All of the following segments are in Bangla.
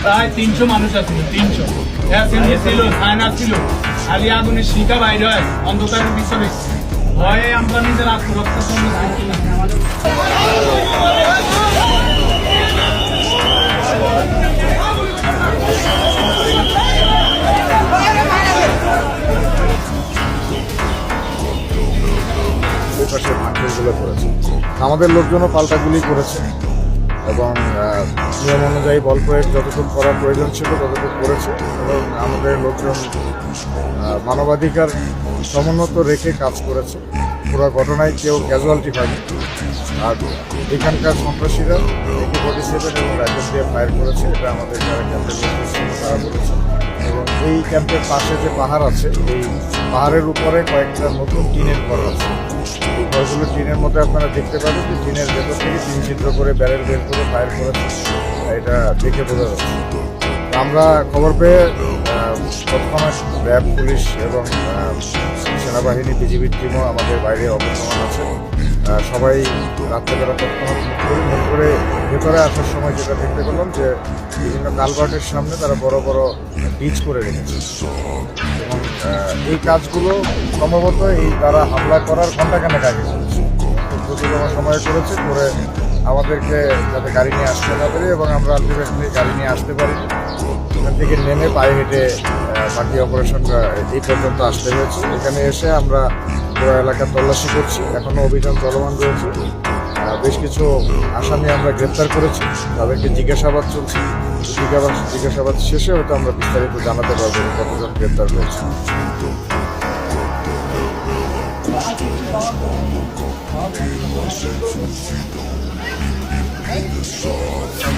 প্রায় 300 মানুষ আছে, 300 ছিল, ছায়না ছিল, খালি আগুনের শিকা বাইরে হয় অন্ধকারের পিছনে ভয়ে আমরা নিজের আত্মরক্ষার জন্য পাশে ভাঙচুরগুলো করেছে। আমাদের লোকজনও পাল্টা গুলি করেছে এবং নিয়ম অনুযায়ী বল প্রয়োগ যতটুকু করার প্রয়োজন ছিল ততটুকু করেছে এবং আমাদের লোকজন মানবাধিকার সমুন্নত রেখে কাজ করেছে। পুরো ঘটনায় কেউ ক্যাজুয়ালিটি হয়নি। আর এখানকার সন্ত্রাসীরা AK-47 এবং রাইফেল দিয়ে ফায়ার করেছে, এটা আমাদের যারা ক্যাম্পের তারা বলেছে। এবং এই ক্যাম্পের পাশে যে পাহাড় আছে, এই পাহাড়ের উপরে কয়েকটা নতুন টিনের ঘর আছে। এই ঘরগুলো টিনের মধ্যে আপনারা দেখতে পাবেন যে টিনের ভেতর থেকে তিন ছিদ্র করে ব্যারেল বের করে ফায়ার করেছে, এটা দেখে বোঝা যাচ্ছে। আমরা খবর পেয়ে তৎক্ষণাৎ র্যাব, পুলিশ এবং সেনাবাহিনী, বিজিবির টিমও আমাদের বাইরে অবস্থান আছে। সবাই রাত্রেবেলা তৎক্ষণাৎ মুখ করে ভেতরে আসার সময় যেটা দেখতে পেলাম যে বিভিন্ন কালভার্টের সামনে তারা বড় বড় ডিচ করে রেখেছে এবং এই কাজগুলো সম্ভবত এই তারা হামলা করার ঘণ্টাখানেক আগে করেছে, দ্রুততম সময়ে করেছে, করে আমাদেরকে যাতে গাড়ি নিয়ে আসতে না পারি এবং আমরা আলটিমেটলি গাড়ি নিয়ে আসতে পারি। এখান থেকে নেমে পায়ে হেঁটে বাকি অপারেশনটা এই পর্যন্ত আসতে হয়েছে। এখানে এসে আমরা পুরো এলাকা তল্লাশি করছি, এখনও অভিযান চলমান রয়েছে। বেশ কিছু আসামি আমরা গ্রেপ্তার করেছি, তাদেরকে জিজ্ঞাসাবাদ চলছে। জিজ্ঞাসাবাদ শেষে হয়তো আমরা বিস্তারিত জানাতে পারবো কতজন গ্রেপ্তার হয়েছে।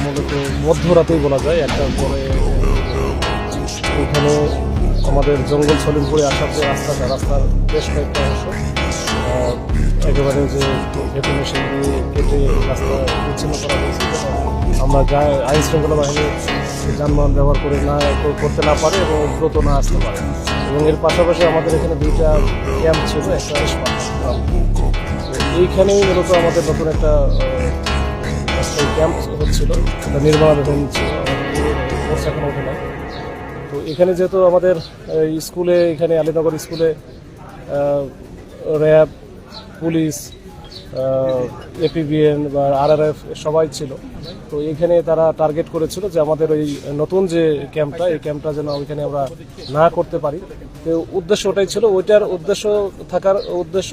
মূলত মধ্যরাতেই বলা যায়, একটার পরে এখানে আমাদের জঙ্গল সলিমপুরে আসার যে রাস্তার বেশ কয়েকটা অংশ একেবারে যে ভেতরে সেগুলি কেটে রাস্তা বিচ্ছিন্ন করা হয়েছে। আমরা আইন শৃঙ্খলা বাহিনী যানবাহন ব্যবহার করতে না পারে এবং দ্রুত না আসতে পারে। এবং এর পাশাপাশি আমাদের এখানে দুইটা ক্যাম্প ছিল, একটা এইখানেই মূলত আমাদের নতুন একটা ক্যাম্প হচ্ছিল, একটা নির্মাণাধীন ছিল, কোর্স এখন ওঠে না। তো এখানে যেহেতু আমাদের স্কুলে, এখানে আলীনগর স্কুলে র্যাব, পুলিশ, APBN বা RRF সবাই ছিল, তো এইখানে তারা টার্গেট করেছিল যে আমাদের ওই নতুন যে ক্যাম্পটা, এই ক্যাম্পটা যেন ওইখানে আমরা না করতে পারি। তো উদ্দেশ্য ওটাই ছিল, ওইটার উদ্দেশ্য থাকার উদ্দেশ্য